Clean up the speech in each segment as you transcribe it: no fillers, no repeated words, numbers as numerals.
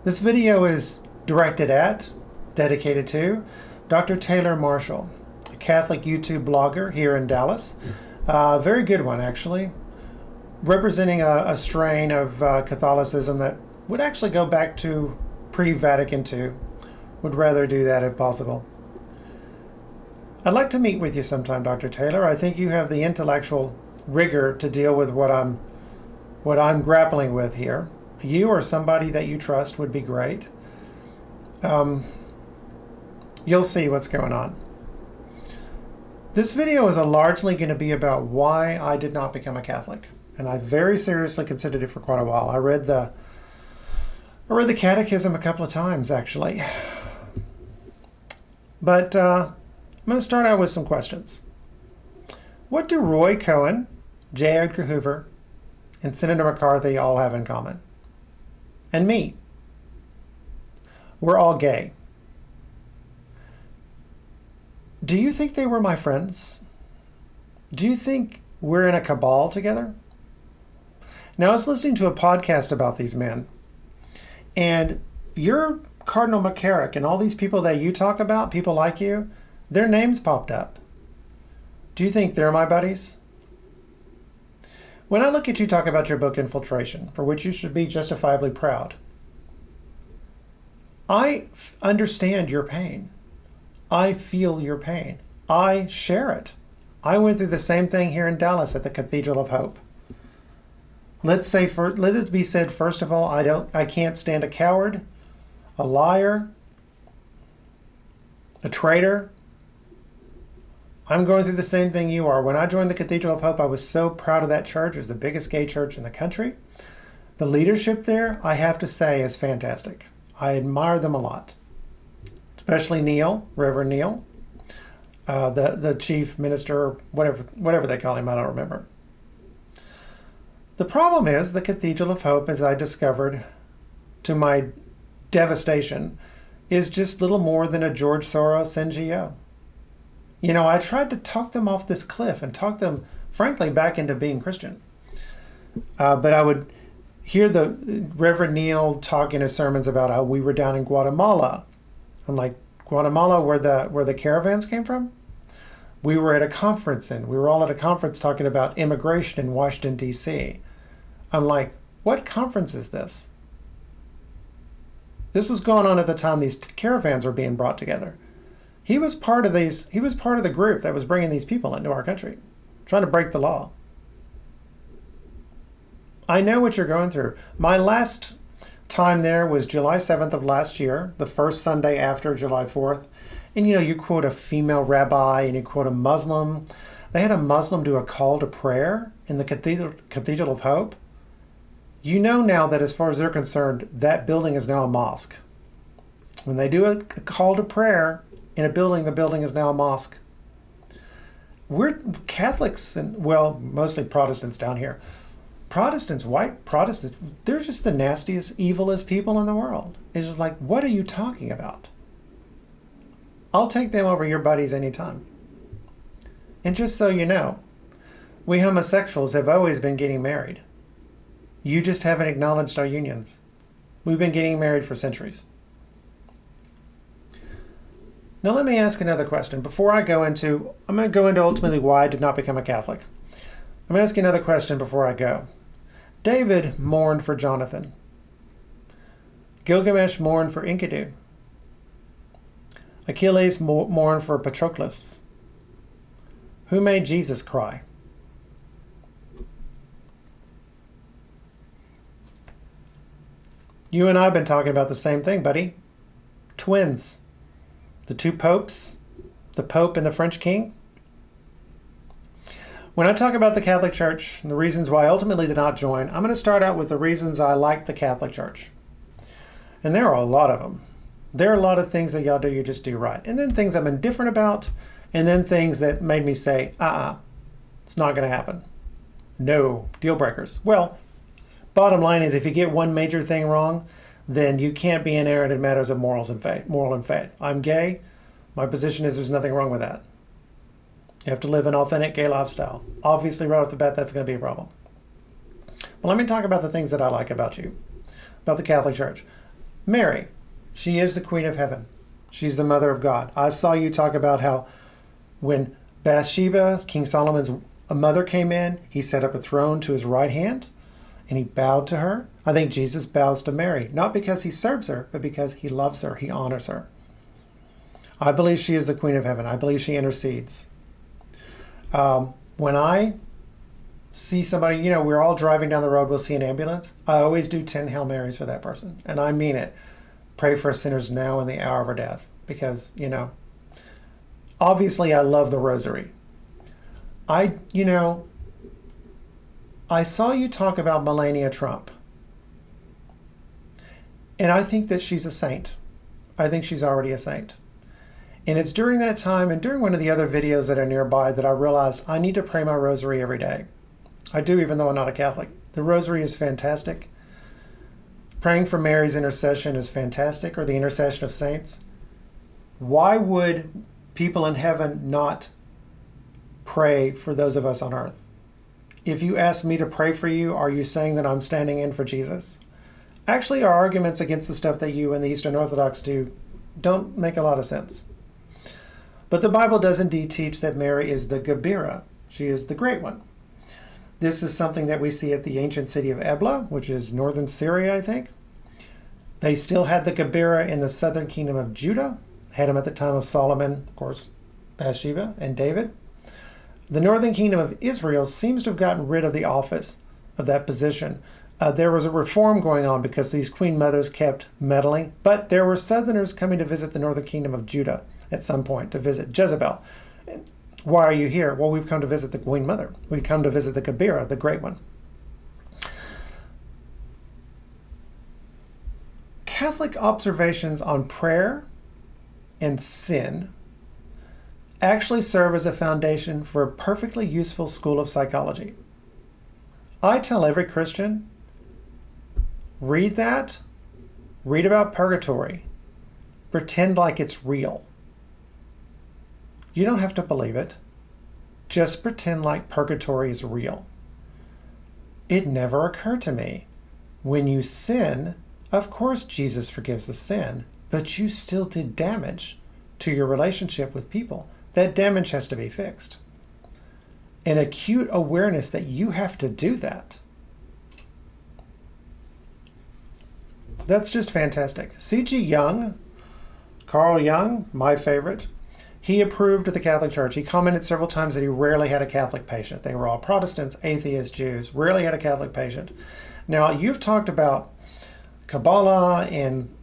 This video is dedicated to Dr. Taylor Marshall, a Catholic YouTube blogger here in Dallas. Very good one, actually, representing a strain of Catholicism that would actually go back to pre-Vatican II. Would rather do that if possible. I'd like to meet with you sometime, Dr. Taylor. I think you have the intellectual rigor to deal with what I'm grappling with here. You or somebody that you trust would be great. You'll see what's going on. This video is largely going to be about why I did not become a Catholic, and I very seriously considered it for quite a while. I read the Catechism a couple of times, actually. But I'm going to start out with some questions. What do Roy Cohn, J. Edgar Hoover, and Senator McCarthy all have in common? And me. We're all gay. Do you think they were my friends? Do you think we're in a cabal together? Now, I was listening to a podcast about these men, and your Cardinal McCarrick and all these people that you talk about, people like you, their names popped up. Do you think they're my buddies? When I look at you talk about your book, Infiltration, for which you should be justifiably proud, I understand your pain. I feel your pain. I share it. I went through the same thing here in Dallas at the Cathedral of Hope. Let it be said, first of all, I can't stand a coward, a liar, a traitor. I'm going through the same thing you are. When I joined the Cathedral of Hope, I was so proud of that church. It was the biggest gay church in the country. The leadership there, I have to say, is fantastic. I admire them a lot. Especially Neil, Reverend Neil, the chief minister, whatever they call him, I don't remember. The problem is the Cathedral of Hope, as I discovered to my devastation, is just little more than a George Soros NGO. You know, I tried to talk them off this cliff and talk them, frankly, back into being Christian. But I would hear the Reverend Neil talk in his sermons about how we were down in Guatemala. I'm like, Guatemala, where the caravans came from? We were at a conference, and we were all at a conference talking about immigration in Washington, D.C. I'm like, what conference is this? This was going on at the time these caravans were being brought together. He was part of the group that was bringing these people into our country, trying to break the law. I know what you're going through. My last time there was July 7th of last year, the first Sunday after July 4th. And you quote a female rabbi and you quote a Muslim. They had a Muslim do a call to prayer in the Cathedral of Hope. You know now that as far as they're concerned, that building is now a mosque. When they do a call to prayer in a building, the building is now a mosque. We're Catholics, and well, mostly Protestants down here. Protestants, white Protestants, they're just the nastiest, evilest people in the world. It's just like, what are you talking about? I'll take them over your buddies anytime. And just so you know, we homosexuals have always been getting married. You just haven't acknowledged our unions. We've been getting married for centuries. Now let me ask another question. I'm going to go into ultimately why I did not become a Catholic. I'm going to ask you another question before I go. David mourned for Jonathan. Gilgamesh mourned for Enkidu. Achilles mourned for Patroclus. Who made Jesus cry? You and I have been talking about the same thing, buddy. Twins. The two popes, the Pope and the French King. When I talk about the Catholic Church and the reasons why I ultimately did not join, I'm going to start out with the reasons I like the Catholic Church. And there are a lot of them. There are a lot of things that y'all do, you just do right. And then things I'm indifferent about, and then things that made me say, it's not going to happen. No, deal breakers. Well, bottom line is if you get one major thing wrong, then you can't be inerrant in matters of moral and faith. I'm gay. My position is there's nothing wrong with that. You have to live an authentic gay lifestyle. Obviously, right off the bat, that's going to be a problem. But let me talk about the things that I like about you, about the Catholic Church. Mary, she is the Queen of Heaven. She's the Mother of God. I saw you talk about how when Bathsheba, King Solomon's mother, came in, he set up a throne to his right hand and he bowed to her. I think Jesus bows to Mary, not because he serves her, but because he loves her, he honors her. I believe she is the Queen of Heaven. I believe she intercedes. When I see somebody, we're all driving down the road, we'll see an ambulance. I always do 10 Hail Marys for that person. And I mean it. Pray for sinners now and the hour of our death. Because, obviously I love the rosary. I saw you talk about Melania Trump. And I think that she's a saint. I think she's already a saint. And it's during that time and during one of the other videos that are nearby that I realized I need to pray my rosary every day. I do, even though I'm not a Catholic. The rosary is fantastic. Praying for Mary's intercession is fantastic, or the intercession of saints. Why would people in heaven not pray for those of us on earth? If you ask me to pray for you, are you saying that I'm standing in for Jesus? Actually, our arguments against the stuff that you and the Eastern Orthodox do don't make a lot of sense. But the Bible does indeed teach that Mary is the Gebira. She is the Great One. This is something that we see at the ancient city of Ebla, which is northern Syria, I think. They still had the Gebira in the southern kingdom of Judah. Had them at the time of Solomon, of course, Bathsheba and David. The northern kingdom of Israel seems to have gotten rid of the office of that position. There was a reform going on because these queen mothers kept meddling, but there were southerners coming to visit the northern kingdom of Judah at some point to visit Jezebel. Why are you here? Well, we've come to visit the queen mother. We've come to visit the Gebira, the Great One. Catholic observations on prayer and sin actually serve as a foundation for a perfectly useful school of psychology. I tell every Christian, read that, read about purgatory, pretend like it's real. You don't have to believe it. Just pretend like purgatory is real. It never occurred to me. When you sin, of course Jesus forgives the sin, but you still did damage to your relationship with people. That damage has to be fixed. An acute awareness that you have to do that. That's just fantastic. C.G. Jung, Carl Jung, my favorite, he approved of the Catholic Church. He commented several times that he rarely had a Catholic patient. They were all Protestants, atheists, Jews, rarely had a Catholic patient. Now, you've talked about Kabbalah and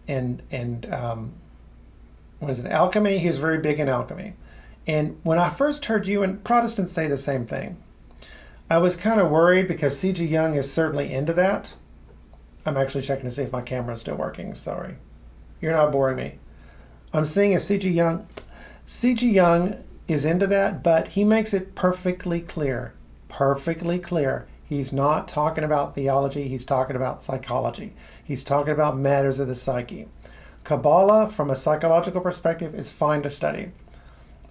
alchemy. He was very big in alchemy. And when I first heard you, and Protestants say the same thing, I was kind of worried because C.G. Jung is certainly into that. I'm actually checking to see if my camera is still working. Sorry. You're not boring me. I'm seeing a C.G. Jung. C.G. Jung is into that, but he makes it perfectly clear. Perfectly clear. He's not talking about theology. He's talking about psychology. He's talking about matters of the psyche. Kabbalah, from a psychological perspective, is fine to study.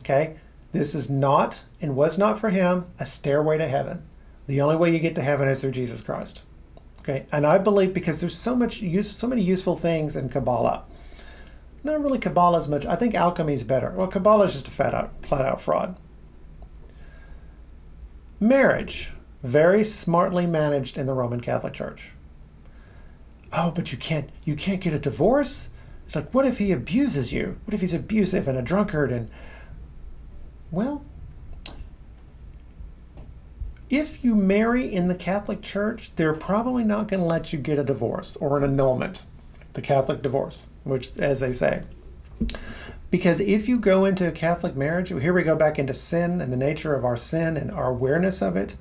Okay? This is not, and was not for him, a stairway to heaven. The only way you get to heaven is through Jesus Christ. Okay? And I believe because there's so many useful things in Kabbalah. Not really Kabbalah as much. I think alchemy is better. Well, Kabbalah is just a flat out fraud. Marriage, very smartly managed in the Roman Catholic Church. Oh, but you can't get a divorce? It's like, what if he abuses you? What if he's abusive and a drunkard? And well, if you marry in the Catholic Church, they're probably not going to let you get a divorce or an annulment, the Catholic divorce, which, as they say. Because if you go into a Catholic marriage, here we go back into sin and the nature of our sin and our awareness of it.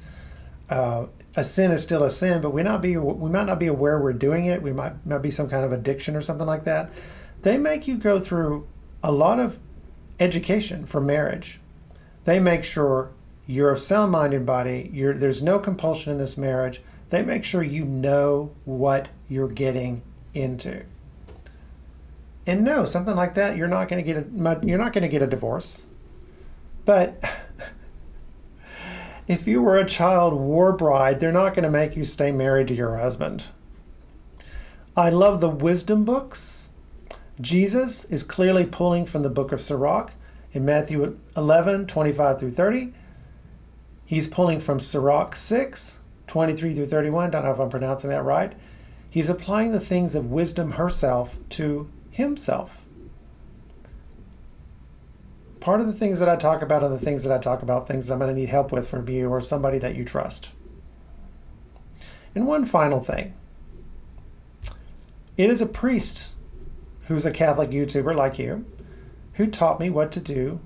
A sin is still a sin, but we might not be aware we're doing it. We might be some kind of addiction or something like that. They make you go through a lot of education for marriage. They make sure you're of sound-minded body. There's no compulsion in this marriage. They make sure you know what you're getting into. And no, something like that, you're not going to get a divorce. But if you were a child war bride, they're not going to make you stay married to your husband. I love the wisdom books. Jesus is clearly pulling from the book of Sirach in Matthew 11, 25 through 30. He's pulling from Sirach 6, 23 through 31. Don't know if I'm pronouncing that right. He's applying the things of wisdom herself to himself. Part of the things that I talk about are the things that I talk about, things that I'm going to need help with from you or somebody that you trust. And one final thing. It is a priest who's a Catholic YouTuber like you who taught me what to do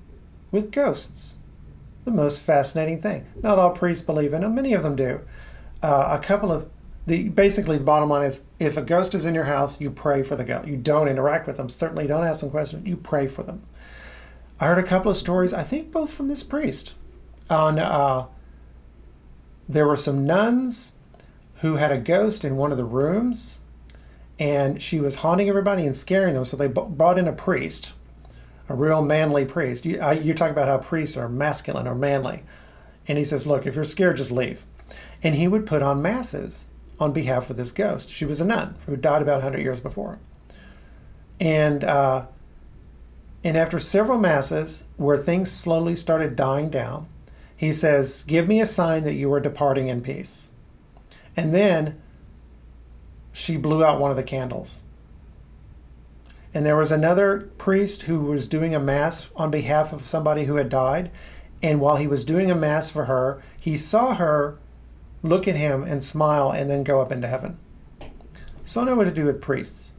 with ghosts. The most fascinating thing. Not all priests believe in them. Many of them do. Basically the bottom line is, if a ghost is in your house, you pray for the ghost. You don't interact with them. Certainly don't ask them questions. You pray for them. I heard a couple of stories, I think both from this priest, on there were some nuns who had a ghost in one of the rooms, and she was haunting everybody and scaring them. So they brought in a priest, a real manly priest. You're talking about how priests are masculine or manly. And he says, look, if you're scared, just leave. And he would put on masses on behalf of this ghost. She was a nun who died about 100 years before. And after several masses where things slowly started dying down, he says, give me a sign that you are departing in peace. And then she blew out one of the candles. And there was another priest who was doing a mass on behalf of somebody who had died. And while he was doing a mass for her, he saw her look at him and smile and then go up into heaven. So I know what to do with priests.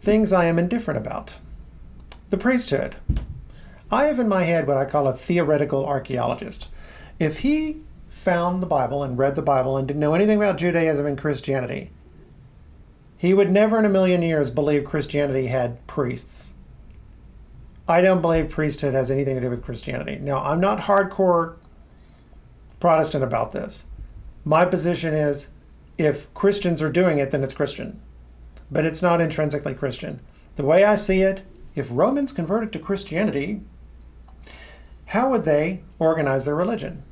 Things I am indifferent about. The priesthood. I have in my head what I call a theoretical archaeologist. If he found the Bible and read the Bible and didn't know anything about Judaism and Christianity, he would never in a million years believe Christianity had priests. I don't believe priesthood has anything to do with Christianity. Now, I'm not hardcore Protestant about this. My position is, if Christians are doing it, then it's Christian. But it's not intrinsically Christian. The way I see it, if Romans converted to Christianity, how would they organize their religion?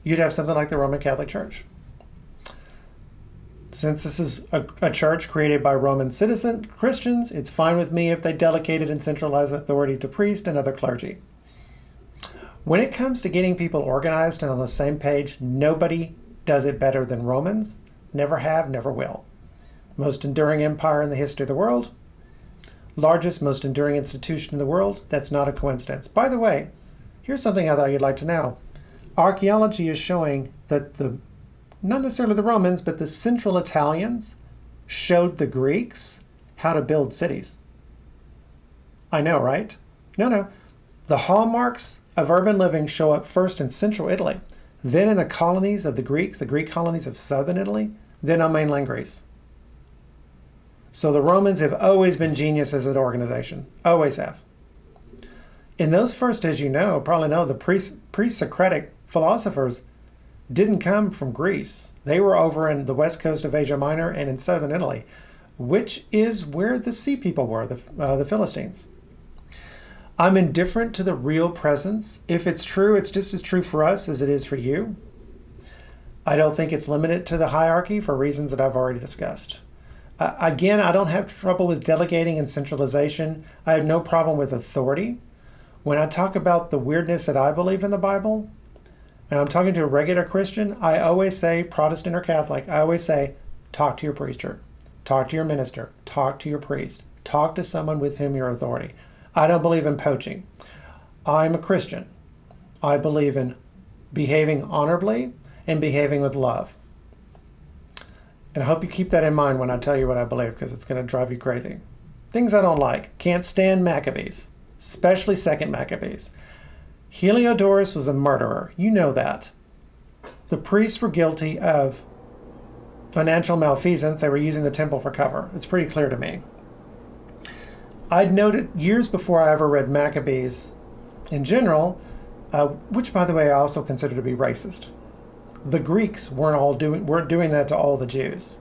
You'd have something like the Roman Catholic Church. Since this is a church created by Roman citizen Christians, it's fine with me if they delegated and centralized authority to priests and other clergy. When it comes to getting people organized and on the same page, nobody does it better than Romans. Never have, never will. Most enduring empire in the history of the world. Largest, most enduring institution in the world. That's not a coincidence. By the way, here's something I thought you'd like to know. Archaeology is showing that not necessarily the Romans, but the Central Italians showed the Greeks how to build cities. I know, right? No. The hallmarks of urban living show up first in Central Italy, then in the colonies of the Greeks, the Greek colonies of Southern Italy, then on mainland Greece. So the Romans have always been geniuses at organization. Always have. In those first, as you know, probably know, the pre-Socratic philosophers didn't come from Greece. They were over in the west coast of Asia Minor and in southern Italy, which is where the sea people were, the Philistines. I'm indifferent to the real presence. If it's true, it's just as true for us as it is for you. I don't think it's limited to the hierarchy for reasons that I've already discussed. Again, I don't have trouble with delegating and centralization. I have no problem with authority. When I talk about the weirdness that I believe in the Bible, and I'm talking to a regular Christian, I always say, Protestant or Catholic, I always say, talk to your preacher, talk to your minister, talk to your priest, talk to someone with whom you're authority. I don't believe in poaching. I'm a Christian. I believe in behaving honorably and behaving with love. And I hope you keep that in mind when I tell you what I believe, because it's going to drive you crazy. Things I don't like. Can't stand Maccabees, especially second Maccabees. Heliodorus was a murderer. You know that. The priests were guilty of financial malfeasance. They were using the temple for cover. It's pretty clear to me. I'd noted years before I ever read Maccabees in general, which, by the way, I also consider to be racist. The Greeks weren't doing that to all the Jews.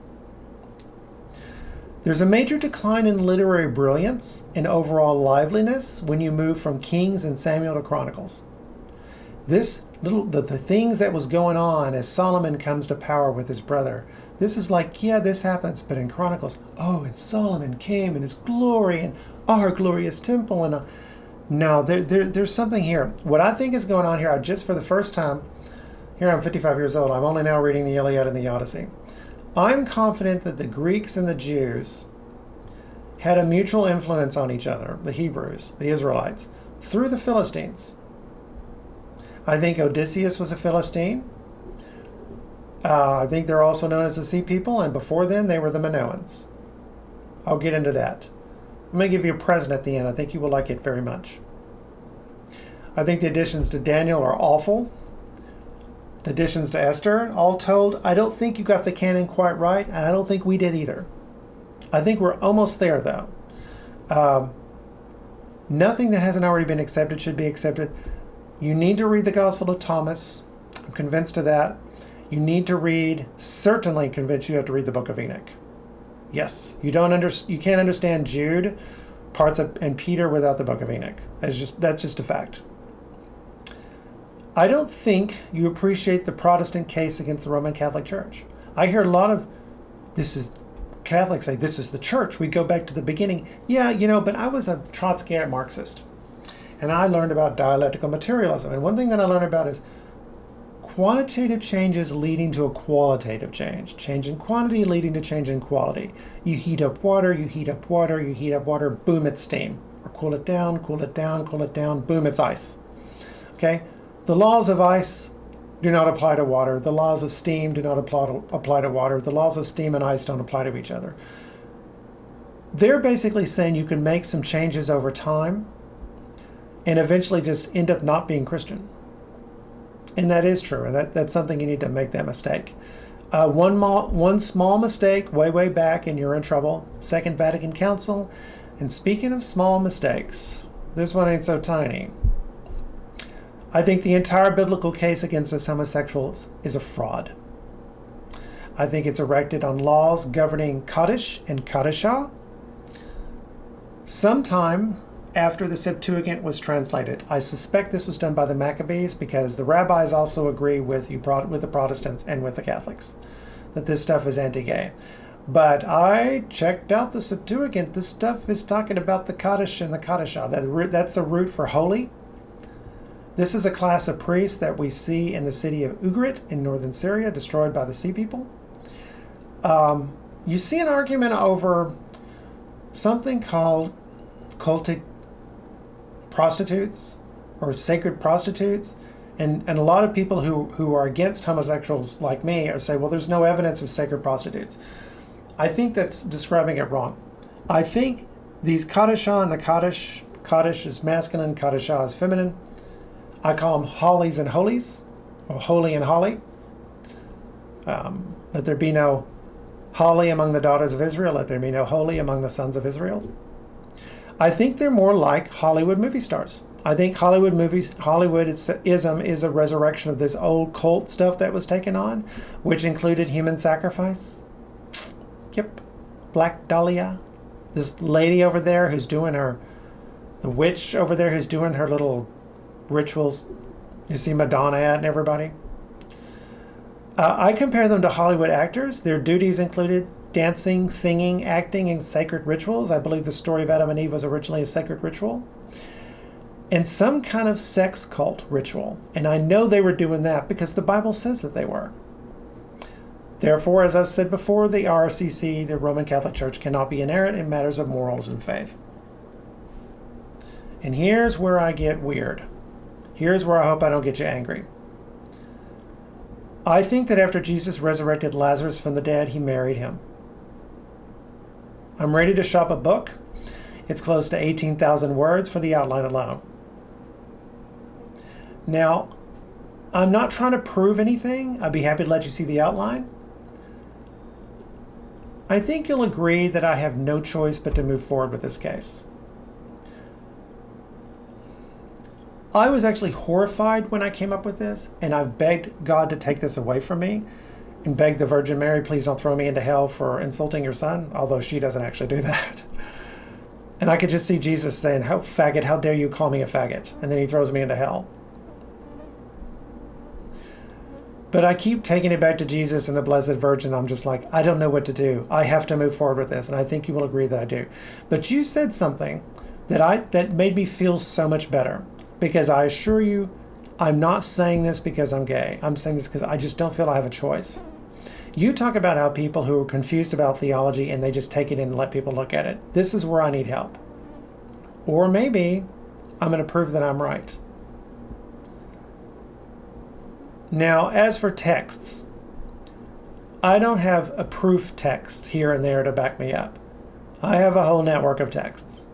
There's a major decline in literary brilliance and overall liveliness when you move from Kings and Samuel to Chronicles. The things that was going on as Solomon comes to power with his brother, This is like, yeah, this happens, but in Chronicles, oh, and Solomon came in his glory and our glorious temple. And no, there's something here. What I think is going on here, I just for the first time, here I'm 55 years old, I'm only now reading the Iliad and the Odyssey. I'm confident that the Greeks and the Jews had a mutual influence on each other, the Hebrews, the Israelites, through the Philistines. I think Odysseus was a Philistine. I think they're also known as the Sea People, and before then they were the Minoans. I'll get into that. I'm going to give you a present at the end. I think you will like it very much. I think the additions to Daniel are awful. The additions to Esther, all told, I don't think you got the canon quite right, and I don't think we did either. I think we're almost there, though. Nothing that hasn't already been accepted should be accepted. You need to read the Gospel of Thomas. I'm convinced of that. You need to read, certainly convinced you have to read the book of Enoch. Yes, you can't understand Jude, and Peter without the book of Enoch. That's just a fact. I don't think you appreciate the Protestant case against the Roman Catholic Church. I hear a lot of Catholics say, this is the church. We go back to the beginning. Yeah, but I was a Trotskyite Marxist. And I learned about dialectical materialism. And one thing that I learned about is quantitative changes leading to a qualitative change. Change in quantity leading to change in quality. You heat up water, you heat up water, you heat up water, boom, it's steam. Or cool it down, cool it down, cool it down, boom, it's ice. Okay? The laws of ice do not apply to water. The laws of steam do not apply to water. The laws of steam and ice don't apply to each other. They're basically saying you can make some changes over time and eventually just end up not being Christian. And that is true, and that's something you need to make that mistake. One small mistake way back and you're in trouble. Second Vatican Council. And speaking of small mistakes, this one ain't so tiny. I think the entire biblical case against us homosexuals is a fraud. I think it's erected on laws governing Kaddish and Kaddishah sometime after the Septuagint was translated. I suspect this was done by the Maccabees because the rabbis also agree with the Protestants and with the Catholics that this stuff is anti-gay. But I checked out the Septuagint. This stuff is talking about the Kaddish and the Kaddishah. That's the root for holy. This is a class of priests that we see in the city of Ugarit in northern Syria, destroyed by the Sea People. You see an argument over something called cultic prostitutes or sacred prostitutes. And a lot of people who are against homosexuals like me are say, well, there's no evidence of sacred prostitutes. I think that's describing it wrong. I think these Kaddishah and the Kaddish is masculine, Kaddishah is feminine. I call them hollies and holies, or holy and holly. Let there be no holly among the daughters of Israel. Let there be no holy among the sons of Israel. I think they're more like Hollywood movie stars. I think Hollywoodism is a resurrection of this old cult stuff that was taken on, which included human sacrifice. Yep. Black Dahlia. This lady over there who's doing the witch over there who's doing her little rituals. You see Madonna and everybody. I compare them to Hollywood actors. Their duties included dancing, singing, acting, and sacred rituals. I believe the story of Adam and Eve was originally a sacred ritual. And some kind of sex cult ritual. And I know they were doing that because the Bible says that they were. Therefore, as I've said before, the RCC, the Roman Catholic Church, cannot be inerrant in matters of morals and faith. And here's where I get weird. Here's where I hope I don't get you angry. I think that after Jesus resurrected Lazarus from the dead, he married him. I'm ready to shop a book. It's close to 18,000 words for the outline alone. Now, I'm not trying to prove anything. I'd be happy to let you see the outline. I think you'll agree that I have no choice but to move forward with this case. I was actually horrified when I came up with this, and I begged God to take this away from me and begged the Virgin Mary, please don't throw me into hell for insulting your son, although she doesn't actually do that. And I could just see Jesus saying, "Oh, faggot, how dare you call me a faggot?" And then he throws me into hell. But I keep taking it back to Jesus and the Blessed Virgin. I'm just like, I don't know what to do. I have to move forward with this, and I think you will agree that I do. But you said something that made me feel so much better, because I assure you, I'm not saying this because I'm gay. I'm saying this because I just don't feel I have a choice. You talk about how people who are confused about theology and they just take it in and let people look at it. This is where I need help. Or maybe I'm going to prove that I'm right. Now, as for texts, I don't have a proof text here and there to back me up. I have a whole network of texts.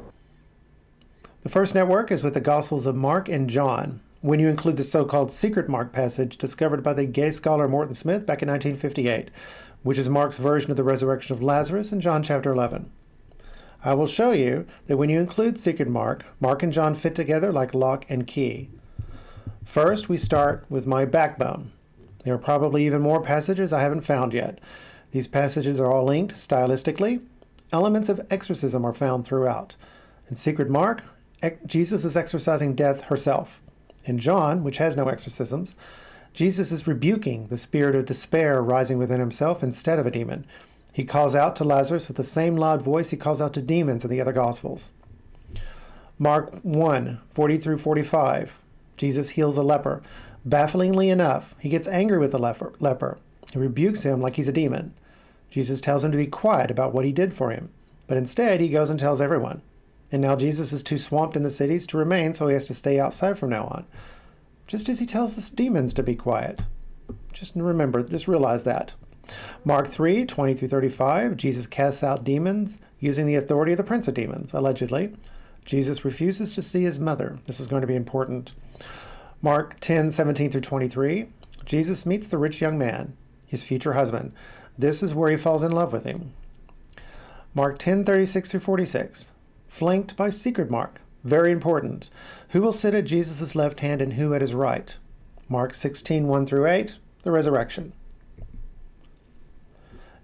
The first network is with the Gospels of Mark and John, when you include the so-called secret Mark passage discovered by the gay scholar Morton Smith back in 1958, which is Mark's version of the resurrection of Lazarus in John chapter 11. I will show you that when you include secret Mark, Mark and John fit together like lock and key. First, we start with my backbone. There are probably even more passages I haven't found yet. These passages are all linked stylistically. Elements of exorcism are found throughout. In secret Mark, Jesus is exorcising death herself. In John, which has no exorcisms, Jesus is rebuking the spirit of despair rising within himself instead of a demon. He calls out to Lazarus with the same loud voice he calls out to demons in the other Gospels. Mark 1, 40 through 45. Jesus heals a leper. Bafflingly enough, he gets angry with the leper. He rebukes him like he's a demon. Jesus tells him to be quiet about what he did for him, but instead he goes and tells everyone. And now Jesus is too swamped in the cities to remain, so he has to stay outside from now on. Just as he tells the demons to be quiet. Just realize that. Mark 3, 20 through 35, Jesus casts out demons using the authority of the prince of demons, allegedly. Jesus refuses to see his mother. This is going to be important. Mark 10, 17 through 23, Jesus meets the rich young man, his future husband. This is where he falls in love with him. Mark 10, 36 through 46, flanked by secret Mark. Very important. Who will sit at Jesus' left hand and who at his right? Mark 16, 1 through 8, the resurrection.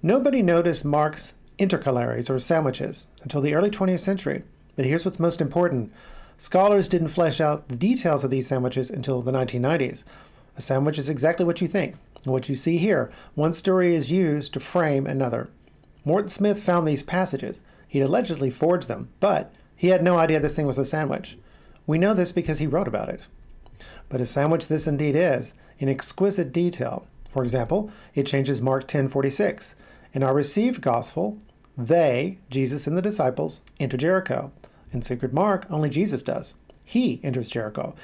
Nobody noticed Mark's intercalaries or sandwiches until the early 20th century. But here's what's most important. Scholars didn't flesh out the details of these sandwiches until the 1990s. A sandwich is exactly what you think. And what you see here, one story is used to frame another. Morton Smith found these passages. He'd allegedly forged them, but he had no idea this thing was a sandwich. We know this because he wrote about it. But a sandwich this indeed is, in exquisite detail. For example, it changes Mark 10:46. In our received gospel, they, Jesus and the disciples, enter Jericho. In secret Mark, only Jesus does. He enters Jericho.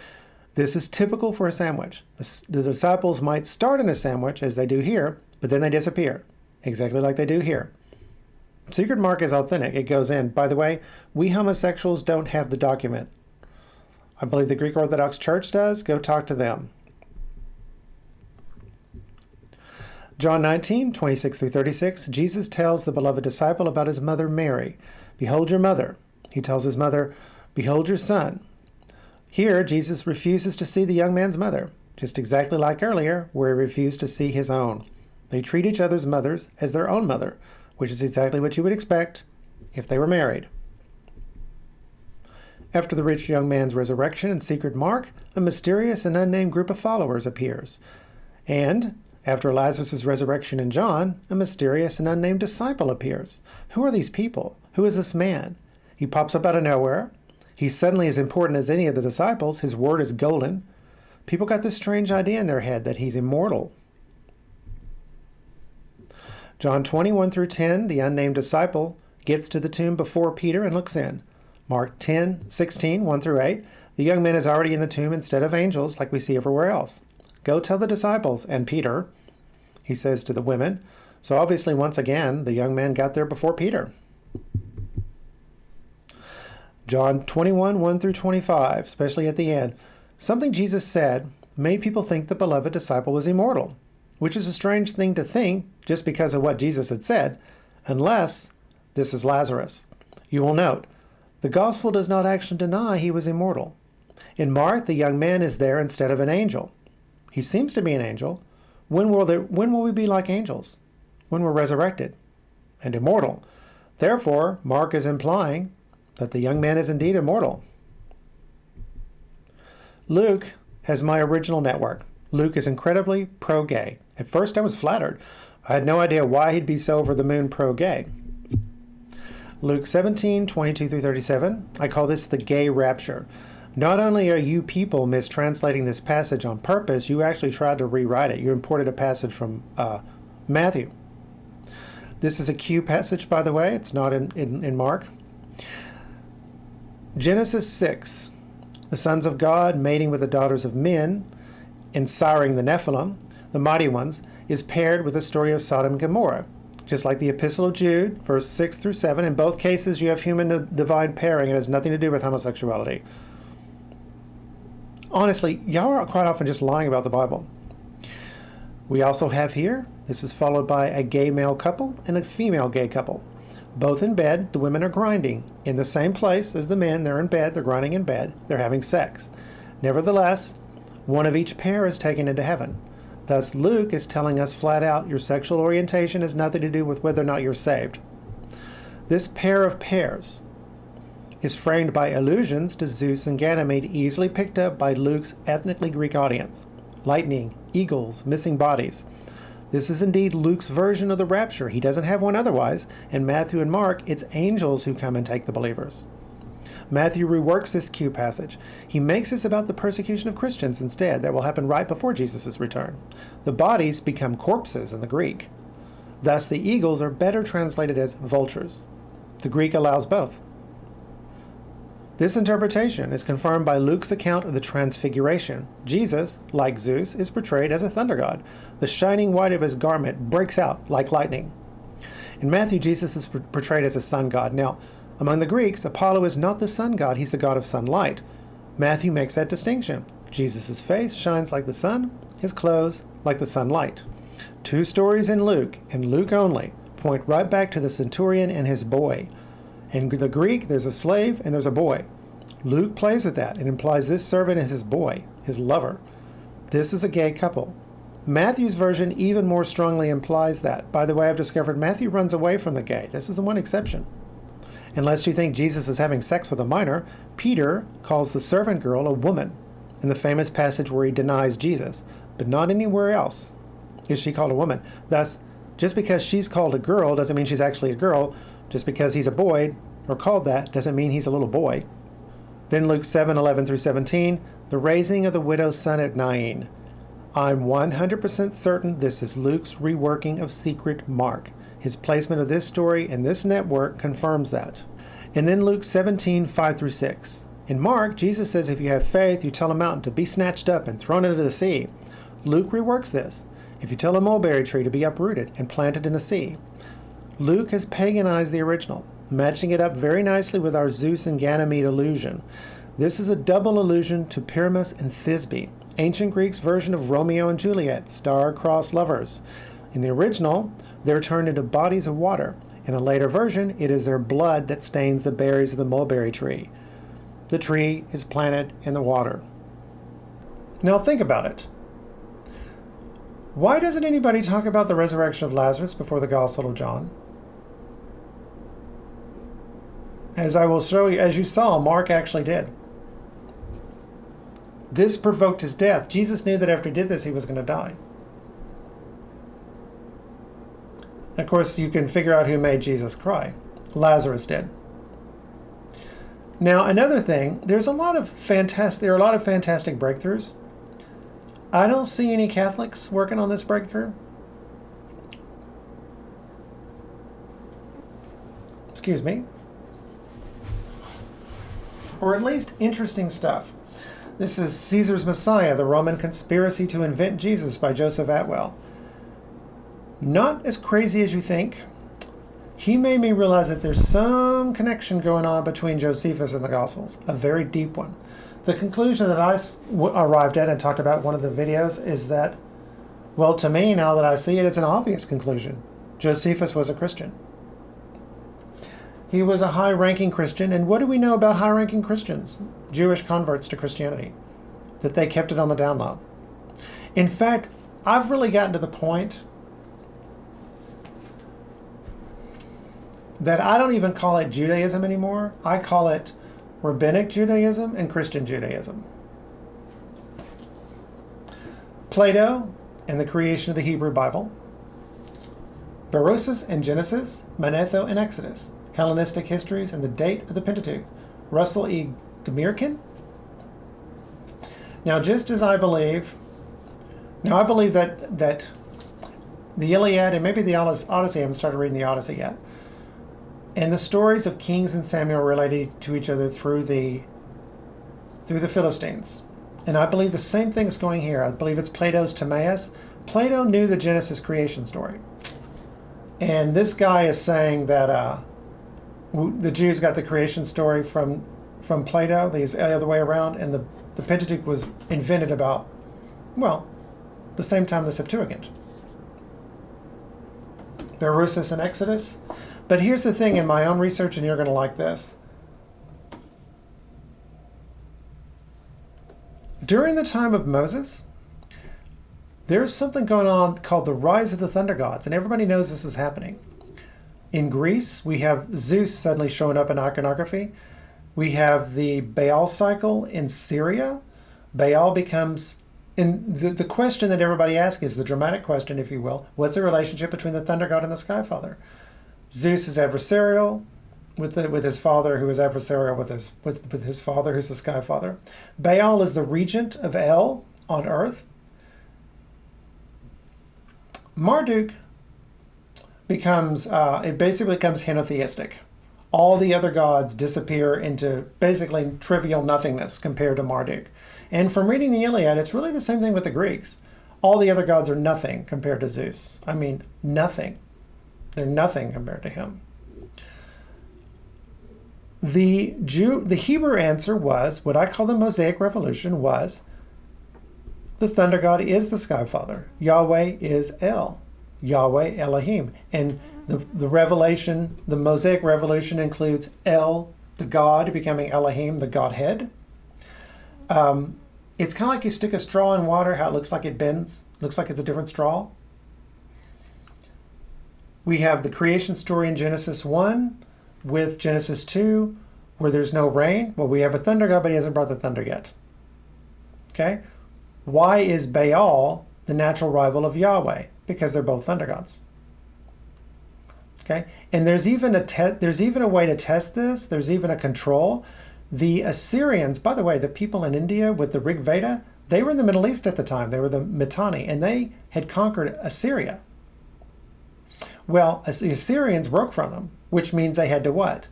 This is typical for a sandwich. The disciples might start in a sandwich, as they do here, but then they disappear, exactly like they do here. Secret Mark is authentic. It goes in. By the way, we homosexuals don't have the document. I believe the Greek Orthodox Church does. Go talk to them. John 19, 26 through 36, Jesus tells the beloved disciple about his mother Mary. Behold your mother. He tells his mother, behold your son. Here, Jesus refuses to see the young man's mother, just exactly like earlier, where he refused to see his own. They treat each other's mothers as their own mother, which is exactly what you would expect if they were married. After the rich young man's resurrection in secret Mark, a mysterious and unnamed group of followers appears. And after Lazarus' resurrection in John, a mysterious and unnamed disciple appears. Who are these people? Who is this man? He pops up out of nowhere. He's suddenly as important as any of the disciples. His word is golden. People got this strange idea in their head that he's immortal. John 21 through 10, the unnamed disciple gets to the tomb before Peter and looks in. Mark 10, 16, 1 through 8, the young man is already in the tomb instead of angels like we see everywhere else. Go tell the disciples and Peter, he says to the women. So obviously, once again, the young man got there before Peter. John 21, 1 through 25, especially at the end. Something Jesus said made people think the beloved disciple was immortal, which is a strange thing to think just because of what Jesus had said, unless this is Lazarus. You will note, the gospel does not actually deny he was immortal. In Mark, the young man is there instead of an angel. He seems to be an angel. When will we be like angels? When we're resurrected and immortal. Therefore, Mark is implying that the young man is indeed immortal. Luke has my original network. Luke is incredibly pro-gay. At first I was flattered. I had no idea why he'd be so over-the-moon pro-gay. Luke 17, 22 through 37. I call this the gay rapture. Not only are you people mistranslating this passage on purpose, you actually tried to rewrite it. You imported a passage from Matthew. This is a Q passage, by the way. It's not in Mark. Genesis 6. The sons of God mating with the daughters of men and siring the Nephilim, the mighty ones, is paired with the story of Sodom and Gomorrah. Just like the Epistle of Jude, verse 6 through 7, in both cases you have human divine pairing. It has nothing to do with homosexuality. Honestly, y'all are quite often just lying about the Bible. We also have here, this is followed by a gay male couple and a female gay couple. Both in bed, the women are grinding. In the same place as the men, they're in bed, they're grinding in bed, they're having sex. Nevertheless, one of each pair is taken into heaven. Thus, Luke is telling us flat out, your sexual orientation has nothing to do with whether or not you're saved. This pair of pairs is framed by allusions to Zeus and Ganymede, easily picked up by Luke's ethnically Greek audience. Lightning, eagles, missing bodies. This is indeed Luke's version of the rapture. He doesn't have one otherwise. In Matthew and Mark, it's angels who come and take the believers. Matthew reworks this Q passage. He makes this about the persecution of Christians instead. That will happen right before Jesus' return. The bodies become corpses in the Greek. Thus, the eagles are better translated as vultures. The Greek allows both. This interpretation is confirmed by Luke's account of the Transfiguration. Jesus, like Zeus, is portrayed as a thunder god. The shining white of his garment breaks out like lightning. In Matthew, Jesus is portrayed as a sun god. Now, among the Greeks, Apollo is not the sun god, he's the god of sunlight. Matthew makes that distinction. Jesus' face shines like the sun, his clothes like the sunlight. Two stories in Luke, and Luke only, point right back to the centurion and his boy. In the Greek, there's a slave and there's a boy. Luke plays with that and implies this servant is his boy, his lover. This is a gay couple. Matthew's version even more strongly implies that. By the way, I've discovered Matthew runs away from the gay. This is the one exception. Unless you think Jesus is having sex with a minor, Peter calls the servant girl a woman in the famous passage where he denies Jesus, but not anywhere else is she called a woman. Thus, just because she's called a girl doesn't mean she's actually a girl. Just because he's a boy, or called that, doesn't mean he's a little boy. Then Luke 7:11 through 17, the raising of the widow's son at Nain. I'm 100% certain this is Luke's reworking of secret Mark. His placement of this story in this network confirms that. And then Luke 17:5 through 6. In Mark, Jesus says if you have faith, you tell a mountain to be snatched up and thrown into the sea. Luke reworks this. If you tell a mulberry tree to be uprooted and planted in the sea. Luke has paganized the original, matching it up very nicely with our Zeus and Ganymede allusion. This is a double allusion to Pyramus and Thisbe, ancient Greek's version of Romeo and Juliet, star-crossed lovers. In the original, they're turned into bodies of water. In a later version, it is their blood that stains the berries of the mulberry tree. The tree is planted in the water. Now think about it. Why doesn't anybody talk about the resurrection of Lazarus before the Gospel of John? As I will show you, as you saw, Mark actually did. This provoked his death. Jesus knew that after he did this, he was going to die. Of course, you can figure out who made Jesus cry. Lazarus did. Now, another thing, there are a lot of fantastic breakthroughs. I don't see any Catholics working on this breakthrough. Excuse me. Or at least interesting stuff. This is Caesar's Messiah, the Roman conspiracy to invent Jesus by Joseph Atwell. Not as crazy as you think. He made me realize that there's some connection going on between Josephus and the Gospels, a very deep one. The conclusion that I arrived at and talked about in one of the videos is that, well, to me, now that I see it, it's an obvious conclusion. Josephus was a Christian. He was a high-ranking Christian, and what do we know about high-ranking Christians? Jewish converts to Christianity, that they kept it on the down low. In fact, I've really gotten to the point that I don't even call it Judaism anymore. I call it Rabbinic Judaism and Christian Judaism. Plato and the creation of the Hebrew Bible. Berosus and Genesis, Manetho and Exodus, Hellenistic histories and the date of the Pentateuch. Russell E. Gmirkin. Now, just as I believe that the Iliad and maybe the Odyssey, I haven't started reading the Odyssey yet, and the stories of Kings and Samuel related to each other through the Philistines. And I believe the same thing is going here. I believe it's Plato's Timaeus. Plato knew the Genesis creation story. And this guy is saying that the Jews got the creation story from Plato, the other way around, and the Pentateuch was invented about, well, the same time the Septuagint. Berosus and Exodus. But here's the thing in my own research, and you're going to like this. During the time of Moses, there's something going on called the rise of the thunder gods, and everybody knows this is happening. In Greece, we have Zeus suddenly showing up in iconography. We have the Baal cycle in Syria. Baal becomes, and the question that everybody asks is the dramatic question, if you will, what's the relationship between the thunder god and the sky father? Zeus is adversarial with his father, who is adversarial with his father, who's the sky father. Baal is the regent of El on earth. Marduk becomes, it basically becomes henotheistic. All the other gods disappear into basically trivial nothingness compared to Marduk. And from reading the Iliad, it's really the same thing with the Greeks. All the other gods are nothing compared to Zeus. I mean, nothing. They're nothing compared to him. The Hebrew answer was, what I call the Mosaic Revolution, was the thunder god is the sky father. Yahweh is El. Yahweh Elohim. And the revelation, the Mosaic Revolution includes El, the God, becoming Elohim, the Godhead. It's kind of like you stick a straw in water, how it looks like it bends, looks like it's a different straw. We have the creation story in Genesis 1 with Genesis 2, where there's no rain. Well, we have a thunder god, but he hasn't brought the thunder yet. Okay? Why is Baal the natural rival of Yahweh? Because they're both thunder gods. Okay? And there's even a way to test this. There's even a control. The Assyrians, by the way, the people in India with the Rig Veda, they were in the Middle East at the time. They were the Mitanni, and they had conquered Assyria. Well, the Assyrians broke from them, which means they had to what?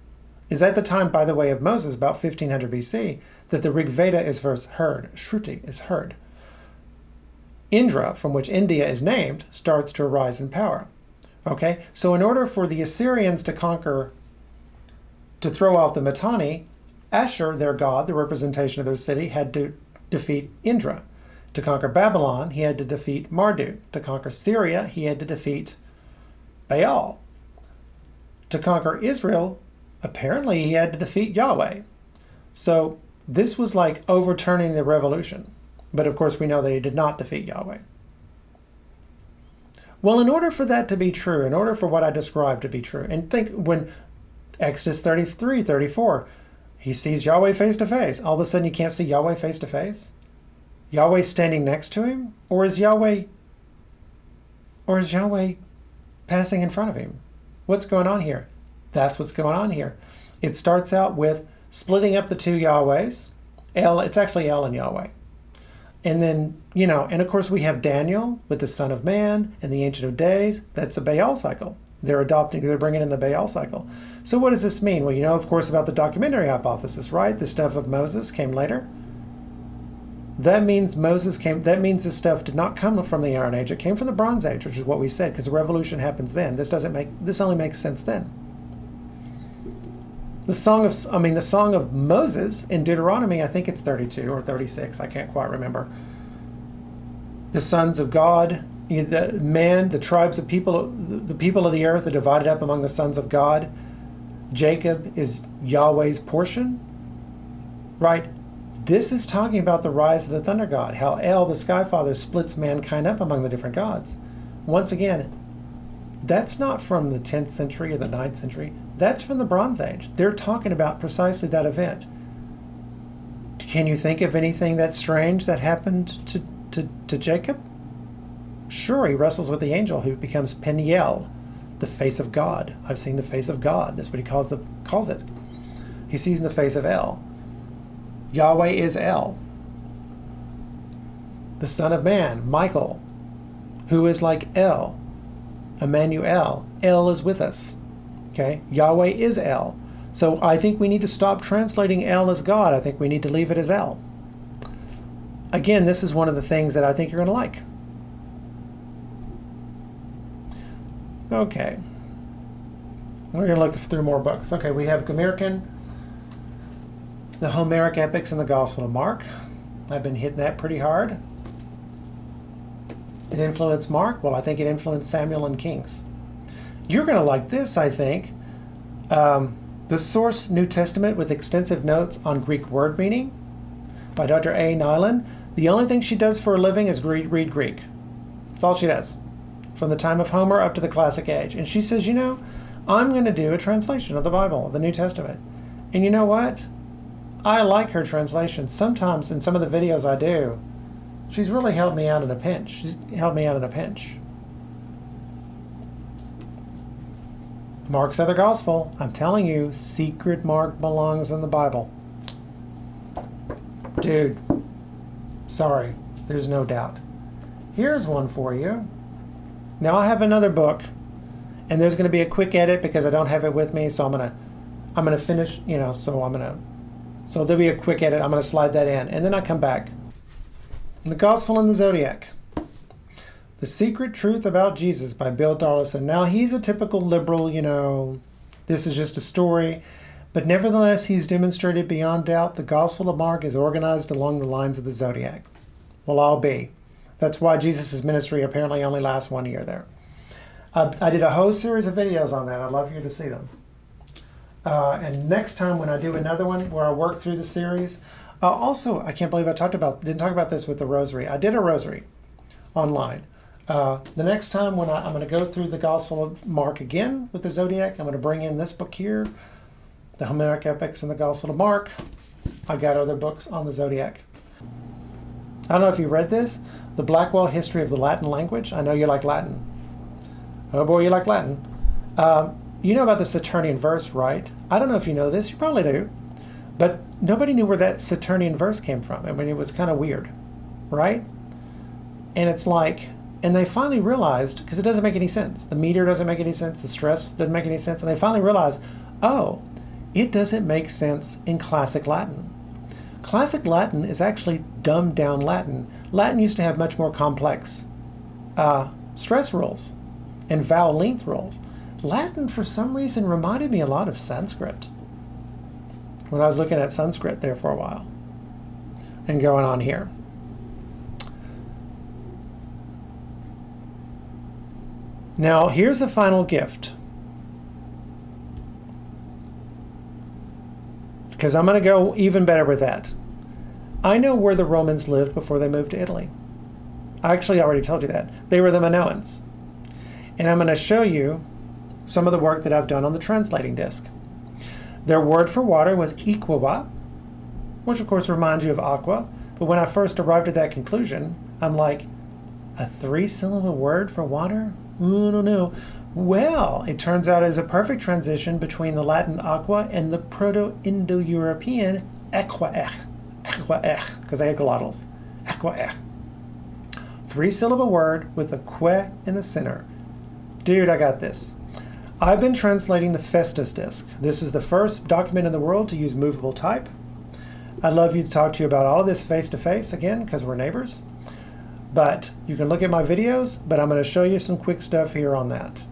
Is at the time, by the way, of Moses, about 1500 BC, that the Rig Veda is first heard. Shruti is heard. Indra, from which India is named, starts to arise in power. Okay, so in order for the Assyrians to throw off the Mitanni, Ashur, their god, the representation of their city, had to defeat Indra. To conquer Babylon, he had to defeat Marduk. To conquer Syria, he had to defeat Baal. To conquer Israel, apparently he had to defeat Yahweh. So this was like overturning the revolution. But of course we know that he did not defeat Yahweh. Well, in order for that to be true, in order for what I described to be true, and think when Exodus 33, 34, he sees Yahweh face to face. All of a sudden you can't see Yahweh face to face? Yahweh standing next to him? Or is Yahweh passing in front of him? What's going on here? That's what's going on here. It starts out with splitting up the two Yahwehs. It's actually El and Yahweh. And then, and of course we have Daniel with the Son of Man and the Ancient of Days. That's a Baal cycle. They're bringing in the Baal cycle. So what does this mean? Well, you know, of course, about the documentary hypothesis, right? The stuff of Moses came later. That means this stuff did not come from the Iron Age. It came from the Bronze Age, which is what we said, because the revolution happens then. This only makes sense then. The song of Moses in Deuteronomy, I think it's 32 or 36, I can't quite remember. The sons of God, the tribes of people, the people of the earth are divided up among the sons of God. Jacob is Yahweh's portion, right? This is talking about the rise of the thunder god, how El, the sky father, splits mankind up among the different gods. Once again, that's not from the 10th century or the 9th century. That's from the Bronze Age. They're talking about precisely that event. Can you think of anything that's strange that happened to Jacob? Sure, he wrestles with the angel who becomes Peniel, the face of God. I've seen the face of God. That's what he calls it. He sees in the face of El. Yahweh is El. The Son of Man, Michael, who is like El. Emmanuel. El is with us. Okay? Yahweh is El. So I think we need to stop translating El as God. I think we need to leave it as El. Again, this is one of the things that I think you're going to like. Okay. We're going to look through more books. Okay, we have Gomerkin, the Homeric epics, and the Gospel of Mark. I've been hitting that pretty hard. It influenced Mark. Well, I think it influenced Samuel and Kings. You're going to like this, I think. The Source New Testament with extensive notes on Greek word meaning by Dr. A. Nyland. The only thing she does for a living is read Greek. That's all she does. From the time of Homer up to the Classic Age. And she says, you know, I'm going to do a translation of the Bible, the New Testament. And you know what? I like her translation. Sometimes in some of the videos I do, she's really helped me out in a pinch. She's helped me out in a pinch. Mark's other gospel. I'm telling you, secret Mark belongs in the Bible. Dude, sorry, there's no doubt. Here's one for you. Now I have another book, and there's going to be a quick edit because I don't have it with me, so I'm gonna finish, you know, so there'll be a quick edit. I'm gonna slide that in, and then I come back. The Gospel and the Zodiac. The Secret Truth About Jesus by Bill Darlison. Now, he's a typical liberal, you know, this is just a story. But nevertheless, he's demonstrated beyond doubt the Gospel of Mark is organized along the lines of the Zodiac. Well, I'll be. That's why Jesus' ministry apparently only lasts 1 year there. I did a whole series of videos on that. I'd love for you to see them. And next time when I do another one where I work through the series, also, I can't believe I didn't talk about this with the rosary. I did a rosary online. The next time when I'm going to go through the Gospel of Mark again with the Zodiac, I'm going to bring in this book here, the Homeric Epics and the Gospel of Mark. I've got other books on the Zodiac. I don't know if you read this, The Blackwell History of the Latin Language. I know you like Latin. Oh boy, you like Latin. You know about the Saturnian verse, right? I don't know if you know this. You probably do. But nobody knew where that Saturnian verse came from. I mean, it was kind of weird, right? And it's like, and they finally realized, because it doesn't make any sense. The meter doesn't make any sense. The stress doesn't make any sense. And they finally realized, oh, it doesn't make sense in classic Latin. Classic Latin is actually dumbed down Latin. Latin used to have much more complex stress rules and vowel length rules. Latin, for some reason, reminded me a lot of Sanskrit when I was looking at Sanskrit there for a while and going on here. Now, here's the final gift. Because I'm going to go even better with that. I know where the Romans lived before they moved to Italy. I actually already told you that. They were the Minoans. And I'm going to show you some of the work that I've done on the translating disc. Their word for water was equa, which of course reminds you of aqua. But when I first arrived at that conclusion, I'm like, a 3-syllable word for water? I don't know. Well, it turns out it is a perfect transition between the Latin aqua and the Proto-Indo-European equa, because they had glottals. Equa. 3-syllable word with a que in the center. Dude, I got this. I've been translating the Phaistos Disc. This is the first document in the world to use movable type. I'd love you to talk to you about all of this face-to-face again, because we're neighbors. But you can look at my videos, but I'm going to show you some quick stuff here on that.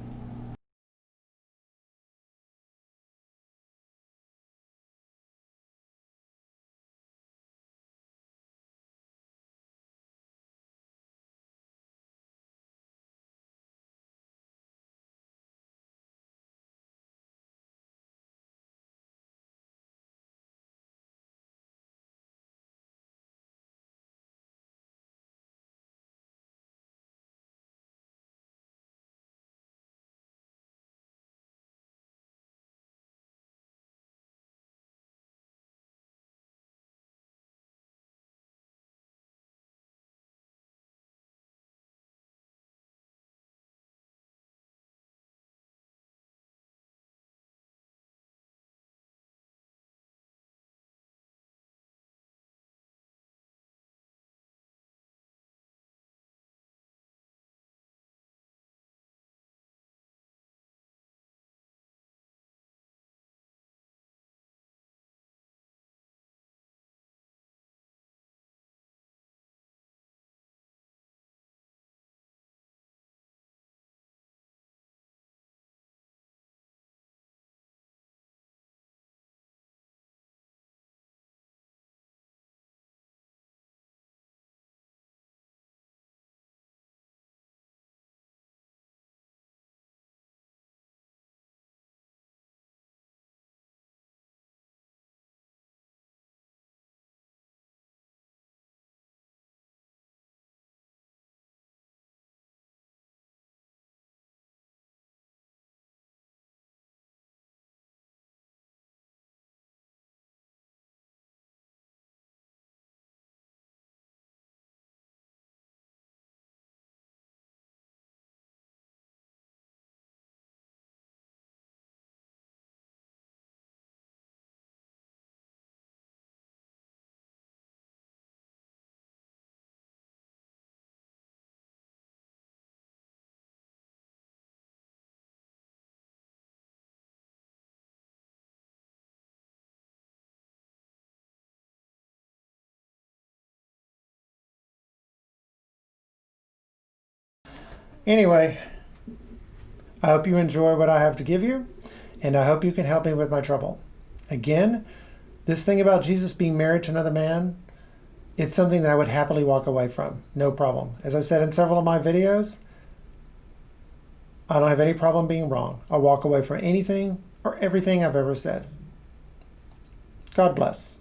Anyway, I hope you enjoy what I have to give you, and I hope you can help me with my trouble. Again, this thing about Jesus being married to another man, it's something that I would happily walk away from. No problem. As I said in several of my videos, I don't have any problem being wrong. I'll walk away from anything or everything I've ever said. God bless.